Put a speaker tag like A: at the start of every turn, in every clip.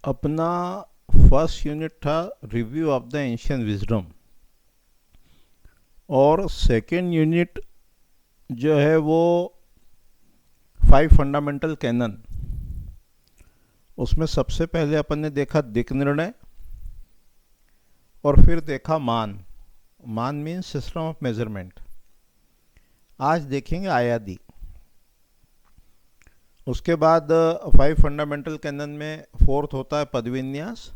A: अपना first unit था review of the ancient wisdom और सेकेंड यूनिट जो है वो 5 फंडामेंटल कैनन। उसमें सबसे पहले अपन ने देखा दिक् निर्णय और फिर देखा मान। मान मीन्स सिस्टम ऑफ मेजरमेंट। आज देखेंगे आयादी। उसके बाद 5 फंडामेंटल कैनन में फोर्थ होता है पदविन्यास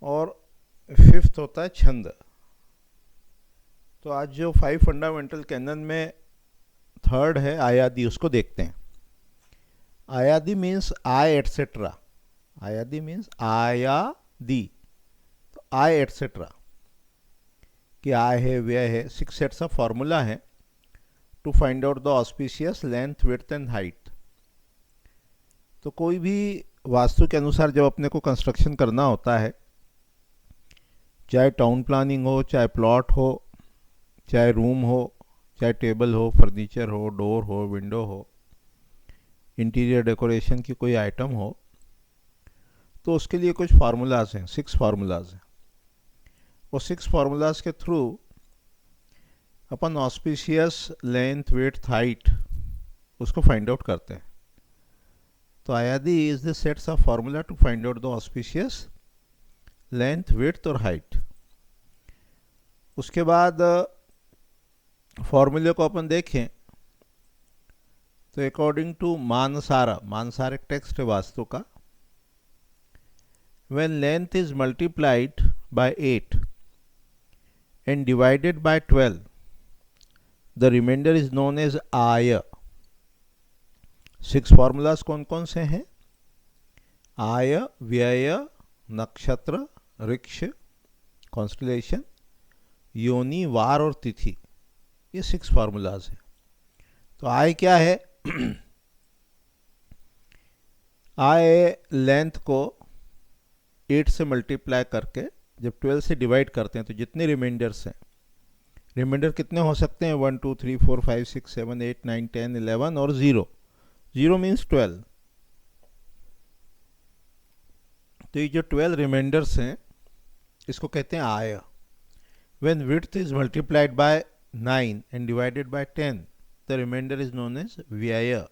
A: और फिफ्थ होता है छंद। तो आज जो 5 फंडामेंटल कैनन में थर्ड है आयादी, उसको देखते हैं। आयादी मीन्स आय एटसेट्रा। आयादी मीन्स आयादी, तो आय एटसेट्रा कि आय है, व्यय है। 6 सेट्स ऑफ फॉर्मूला है to find out the auspicious length, width and height. तो कोई भी वास्तु के अनुसार जब अपने को कंस्ट्रक्शन करना होता है, चाहे टाउन प्लानिंग हो, चाहे प्लॉट हो, चाहे रूम हो, चाहे टेबल हो, फर्नीचर हो, डोर हो, विंडो हो, इंटीरियर डेकोरेशन की कोई आइटम हो, तो उसके लिए कुछ फार्मूलाज हैं। 6 फार्मूलाज हैं। वो 6 फार्मूलाज के थ्रू अपन ऑस्पिशियस लेंथ, विड्थ, हाइट उसको फाइंड आउट करते हैं। तो Aayadi is the sets of formula to find out the auspicious length, width और हाइट। उसके बाद फॉर्मूले को अपन देखें तो अकॉर्डिंग टू मानसारा, मानसार एक टेक्स्ट है वास्तु का, when length is multiplied by 8 and divided by 12 the remainder is known as आय। 6 फॉर्मूलाज कौन कौन से हैं? आय, व्यय, नक्षत्र, ऋक्ष, कॉन्स्टलेशन, योनि, वार और तिथि। ये 6 फार्मूलाज हैं। तो आय क्या है? आय लेंथ को 8 से मल्टीप्लाई करके जब 12 से डिवाइड करते हैं तो जितने रिमाइंडर्स हैं, रिमाइंडर कितने हो सकते हैं? 1 2 3 4 5 6 7 8 9 10 11 और 0। 0 मीन्स 12। तो ये जो 12 रिमाइंडर्स हैं इसको कहते हैं आय। When width is multiplied by 9 and divided by 10, the remainder is known as व्यय।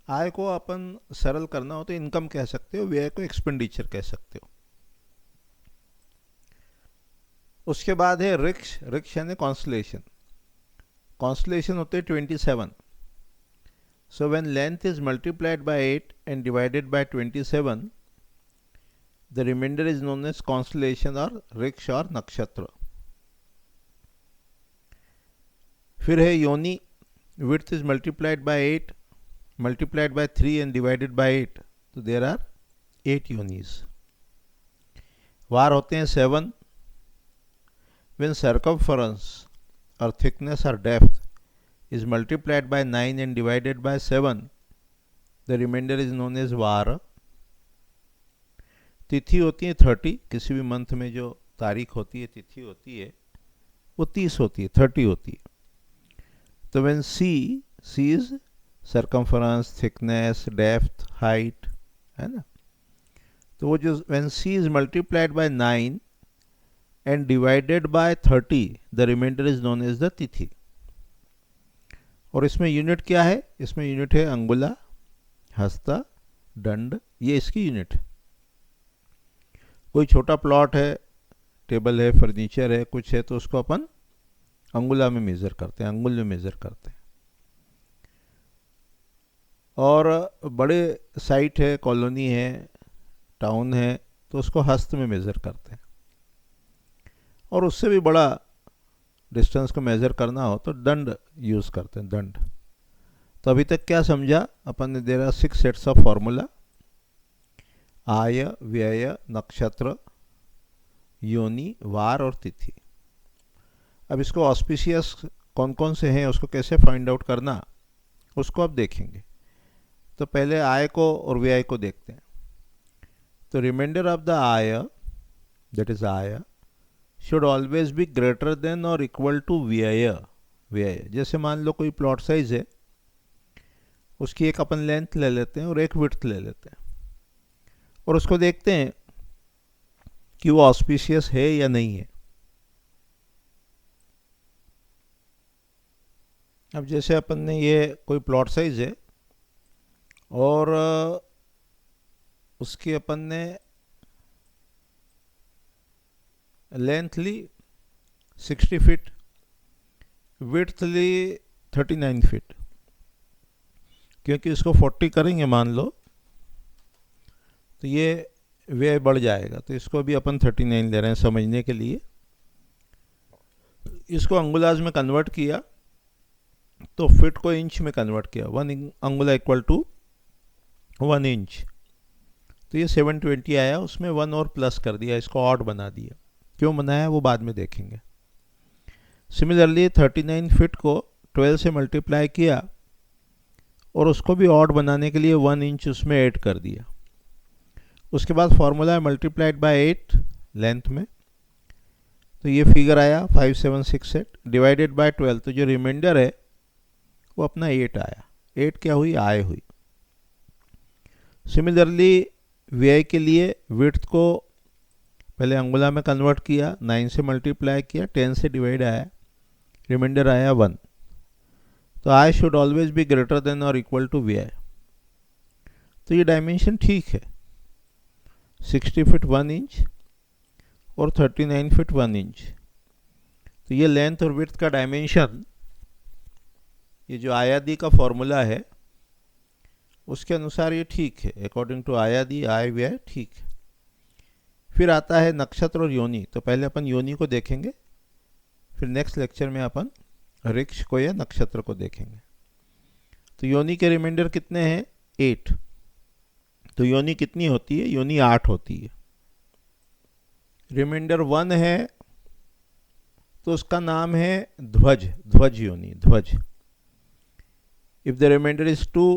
A: आय को अपन सरल करना हो तो इनकम कह सकते हो, व्यय को एक्सपेंडिचर कह सकते हो। उसके बाद है ऋक्ष। ऋक्ष यानी कॉन्स्टलेशन। कॉन्स्टलेशन होते हैं 27। So when length is multiplied by 8 and divided by 27, the remainder is known as constellation और ऋक्ष और नक्षत्र। फिर है योनि। Width is multiplied by 8 multiplied by 3 and divided by 8, तो देयर आर 8 योनीज। वार होते हैं 7। व्हेन सर्कमफरेंस और थिकनेस और depth is multiplied by 9 and divided by 7, the remainder is known as वार। तिथि होती है 30। किसी भी मंथ में जो तारीख होती है, तिथि होती है, वो 30 होती है, 30 होती है। तो when C is circumference, thickness, depth, height, है ना। तो वो जो when C is multiplied by 9 and divided by 30, the remainder is known as the तिथि। और इसमें यूनिट क्या है? इसमें यूनिट है अंगुला, हस्ता, दंड। ये इसकी यूनिट है। कोई छोटा प्लॉट है, टेबल है, फर्नीचर है, कुछ है, तो उसको अपन अंगुला में मेजर करते हैं, अंगुल में मेजर करते हैं। और बड़े साइट है, कॉलोनी है, टाउन है, तो उसको हस्त में मेजर करते हैं। और उससे भी बड़ा डिस्टेंस को मेजर करना हो तो दंड यूज करते हैं, दंड। तो अभी तक क्या समझा अपन ने? There are 6 sets of formula: आय, व्यय, नक्षत्र, योनि, वार और तिथि। अब इसको ऑस्पिशियस कौन कौन से हैं, उसको कैसे फाइंड आउट करना, उसको अब देखेंगे। तो पहले आय को और व्यय को देखते हैं। तो रिमाइंडर ऑफ द आय, दैट इज आय, should always be greater than और इक्वल टू व्यय। व्यय जैसे मान लो कोई प्लॉट साइज है, उसकी एक अपन लेंथ ले लेते हैं और एक विड्थ ले लेते हैं, और उसको देखते हैं कि वो ऑस्पिशियस है या नहीं है। अब जैसे अपन ने ये कोई प्लॉट साइज है और उसकी अपन ने लेंथ ली 60 फीट, विड्थ ली 39 फीट। क्योंकि इसको 40 करेंगे मान लो तो ये व्यय बढ़ जाएगा, तो इसको भी अपन 39 ले रहे हैं समझने के लिए। इसको अंगुलाज में कन्वर्ट किया तो फिट को इंच में कन्वर्ट किया, 1 अंगुला इक्वल टू 1 इंच। तो ये 720 आया, उसमें 1 और प्लस कर दिया, इसको ऑड बना दिया। क्यों बनाया वो बाद में देखेंगे। सिमिलरली 39 फीट को 12 से मल्टीप्लाई किया और उसको भी ऑड बनाने के लिए 1 इंच उसमें ऐड कर दिया। उसके बाद फॉर्मूला है मल्टीप्लाइड बाय 8 लेंथ में, तो ये फिगर आया 5768 डिवाइडेड बाय 12, तो जो रिमाइंडर है वो अपना 8 आया। 8 क्या हुई, आय हुई। सिमिलरली वी के लिए विड्थ को पहले अंगुला में कन्वर्ट किया, 9 से मल्टीप्लाई किया, 10 से डिवाइड आया, रिमाइंडर आया 1। तो I should always be greater than और इक्वल टू वी आई। तो ये डायमेंशन ठीक है, 60 फीट 1 इंच और 39 फीट 1 इंच। तो ये लेंथ और विड्थ का डायमेंशन, ये जो आयादी का फॉर्मूला है उसके अनुसार ये ठीक है, अकॉर्डिंग टू आयादी आय व्यय ठीक है। फिर आता है नक्षत्र और योनि। तो पहले अपन योनि को देखेंगे, फिर नेक्स्ट लेक्चर में अपन ऋक्ष को या नक्षत्र को देखेंगे। तो योनि के रिमाइंडर कितने हैं, 8। तो योनि कितनी होती है, योनि 8 होती है। रिमाइंडर 1 है तो उसका नाम है ध्वज, ध्वज योनि, ध्वज। If the remainder is 2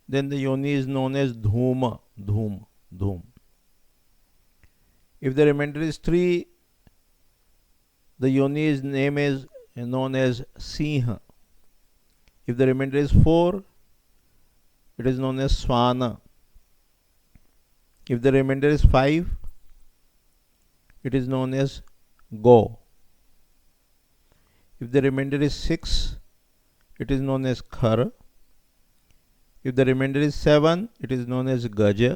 A: then the yoni is known as dhuma, dhum, dhum. If the remainder is 3, the yoni is name is known as Singha. If the remainder is 4, it is known as Swana. If the remainder is 5, it is known as Go. If the remainder is 6, it is known as Khar. If the remainder is 7, it is known as Gaja.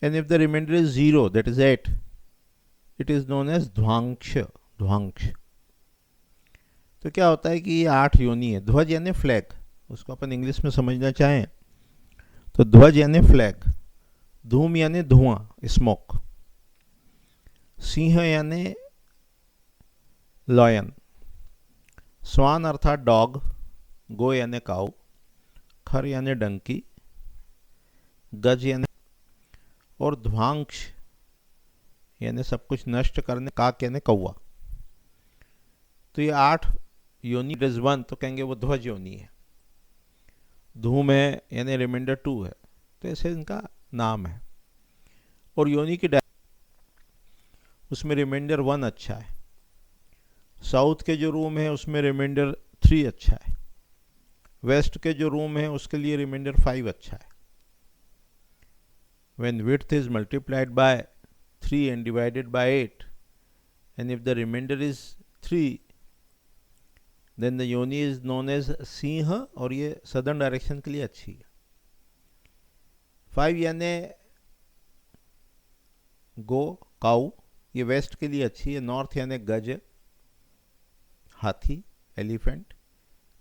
A: And if the remainder is 0, that is 8, it is known as Dhwangsha, Dhwangsh. तो क्या होता है कि ये 8 योनि है। ध्वज यानी फ्लैग, उसको अपन इंग्लिश में समझना चाहें तो ध्वज यानी फ्लैग, धूम यानी धुआं, स्मोक, सिंह यानी लॉयन, स्वान अर्थात डॉग, गो यानी काऊ, खर यानी डंकी, गज यानी, और ध्वांक्ष यानी सब कुछ नष्ट करने, काक यानी कौवा। तो ये 8 योनि इज 1, तो कहेंगे वो ध्वज योनि है। धूम है यानी रिमाइंडर 2 है, तो ऐसे इनका नाम है। और योनि की उसमें रिमाइंडर 1 अच्छा है। साउथ के जो रूम है उसमें रिमाइंडर 3 अच्छा है। वेस्ट के जो रूम है उसके लिए रिमाइंडर 5 अच्छा है। When width is multiplied by 3 and divided by 8, and if the remainder is 3, then the yoni is known as Singha, और ये सदर्न डायरेक्शन के लिए अच्छी है। 5 यानी गो, काऊ, ये वेस्ट के लिए अच्छी है। नॉर्थ यानी गज, हाथी, एलिफेंट,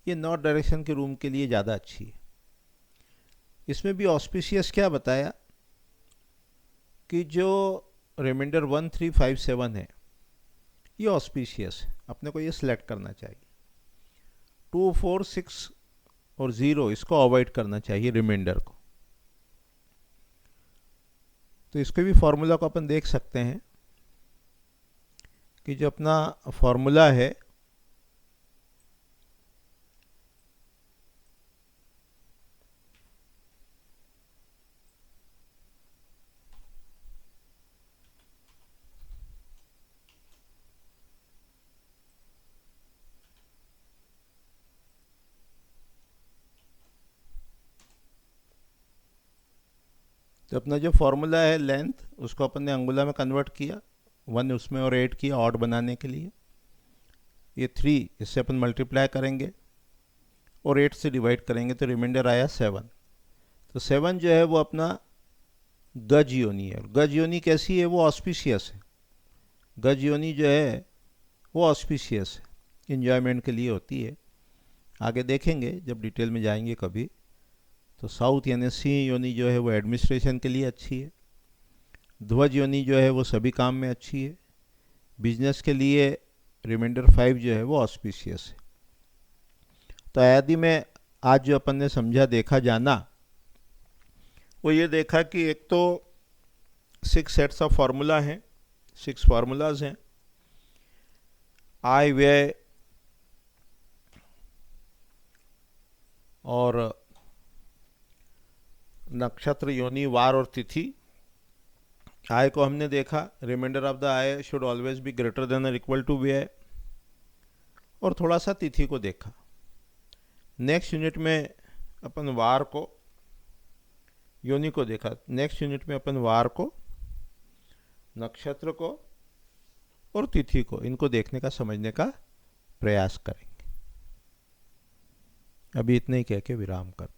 A: ये नॉर्थ डायरेक्शन के रूम के लिए ज़्यादा अच्छी है। इसमें भी ऑस्पिशियस क्या बताया कि जो रिमाइंडर 1, 3, 5, 7 है ये ऑस्पिशियस है, अपने को ये सिलेक्ट करना चाहिए। 2, 4, 6 और 0 इसको अवॉइड करना चाहिए रिमाइंडर को। तो इसके भी फॉर्मूला को अपन देख सकते हैं कि जो अपना फॉर्मूला है तो अपना जो फॉर्मूला है लेंथ, उसको अपन ने अंगुला में कन्वर्ट किया, 1 उसमें और 8 किया ऑड बनाने के लिए। ये 3 इससे अपन मल्टीप्लाई करेंगे और 8 से डिवाइड करेंगे तो रिमाइंडर आया 7। तो 7 जो है वो अपना गज योनी है। गज योनी कैसी है? वो ऑस्पिशियस है। गज योनी जो है वो ऑस्पिशियस है, इन्जॉयमेंट के लिए होती है। आगे देखेंगे जब डिटेल में जाएंगे कभी। तो साउथ यानी सिंह योनी जो है वो एडमिनिस्ट्रेशन के लिए अच्छी है। ध्वज योनी जो है वो सभी काम में अच्छी है। बिजनेस के लिए रिमाइंडर 5 जो है वो ऑस्पिशियस है। तो आदि में आज जो अपन ने समझा, देखा, जाना, वो ये देखा कि एक तो 6 सेट्स ऑफ फार्मूला हैं, 6 फार्मूलाज हैं। आय, व्यय और नक्षत्र, योनि, वार और तिथि। आय को हमने देखा, रिमाइंडर ऑफ द आय should always be greater than और इक्वल टू व्यय। और थोड़ा सा तिथि को देखा। नेक्स्ट यूनिट में अपन वार को, योनि को देखा। नेक्स्ट यूनिट में अपन वार को, नक्षत्र को और तिथि को, इनको देखने का, समझने का प्रयास करेंगे। अभी इतने ही कह के विराम करते हैं।